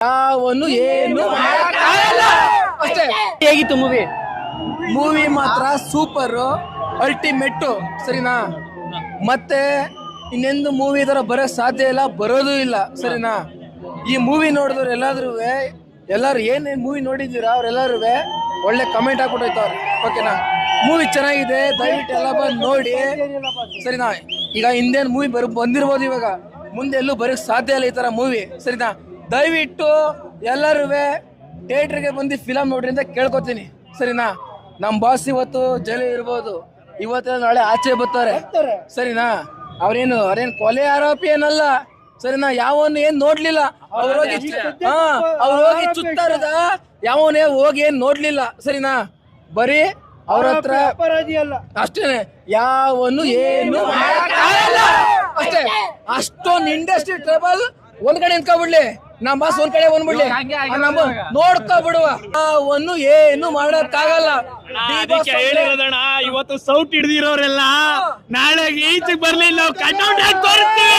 ಯಾವನ್ನು ಏನು ಮಾಡಕ್ಕಾಗಲ್ಲ. ಅಷ್ಟೇ. ಹೇಗಿತ್ತು ಮೂವಿ ಮಾತ್ರ ಸೂಪರ್ ಅಲ್ಟಿಮೇಟ್ ಸರಿನಾ. ಮತ್ತೆ ಇನ್ನೆಂದು ಮೂವಿ ತರ ಬರೋಕ್ ಸಾಧ್ಯ ಇಲ್ಲ, ಬರೋದು ಇಲ್ಲ ಸರಿನಾ. ಈ ಮೂವಿ ನೋಡಿದವ್ರು ಎಲ್ಲರೂ ಏನೇನ್ ಮೂವಿ ನೋಡಿದ್ದೀರಾ ಅವ್ರೆಲ್ಲರೂ ಒಳ್ಳೆ ಕಮೆಂಟ್ ಹಾಕ್ಬಿಟ್ಟೈತವ್ರೆ. ಓಕೆನಾ, ಮೂವಿ ಚೆನ್ನಾಗಿದೆ, ದಯವಿಟ್ಟು ಎಲ್ಲ ಬಂದು ನೋಡಿ ಸರಿನಾ. ಈಗ ಹಿಂದೇನು ಮೂವಿ ಬಂದಿರ್ಬೋದು, ಇವಾಗ ಮುಂದೆ ಎಲ್ಲೂ ಬರೋಕ್ ಸಾಧ್ಯ ಇಲ್ಲ ಈ ತರ ಮೂವಿ ಸರಿನಾ. ದಯವಿಟ್ಟು ಎಲ್ಲರೂ ಥಿಯೇಟರ್ಗೆ ಬಂದು ಫಿಲಮ್ ನೋಡ್ರಿ ಅಂತ ಕೇಳ್ಕೊತೀನಿ ಸರಿನಾ. ನಮ್ ಬಾಸ್ ಇವತ್ತು ಜೈಲು ಇರ್ಬೋದು, ಇವತ್ತು ನಾಳೆ ಆಚೆ ಬರ್ತಾರೆ ಸರಿನಾ. ಅವ್ರೇನು ಕೊಲೆ ಆರೋಪಿ ಏನಲ್ಲ ಸರಿನಾ. ಯಾವನು ಏನ್ ನೋಡ್ಲಿಲ್ಲ, ಅವ್ರು ಹೋಗಿ ಚುತ್ತಾರದ ಯಾವನೇ ಹೋಗಿ ಏನ್ ನೋಡ್ಲಿಲ್ಲ ಸರಿನಾ. ಬರೀ ಅವ್ರ ಹತ್ರ ಅಷ್ಟೇನೆ, ಯಾವನು ಏನು ಅಷ್ಟೇ. ಅಷ್ಟೊಂದು ಇಂಡಸ್ಟ್ರಿ ಟ್ರಬಲ್ ಒಂದ್ ಕಡೆ ನಿಂತ್ಕೊಬಿಡ್ಲಿ, ನಮ್ ಬಾಸ್ ಒಂದ್ ಕಡೆ ಬಂದ್ಬಿಡ್ಲಿ, ನೋಡ್ಕೊಬಿಡುವ. ಯಾವನ್ನು ಏನು ಮಾಡಕ್ಕಾಗಲ್ಲ. ಇವತ್ತು ಸೌಟ್ ಹಿಡ್ದಿರೋರೆಲ್ಲ ನಾಳೆ ಈಚೆಗೆ ಬರ್ಲಿ, ನಾವು ಕಣ್ಣೌಟ್ ಹಾಕಿ ತೋರಿಸ್ತೀವಿ.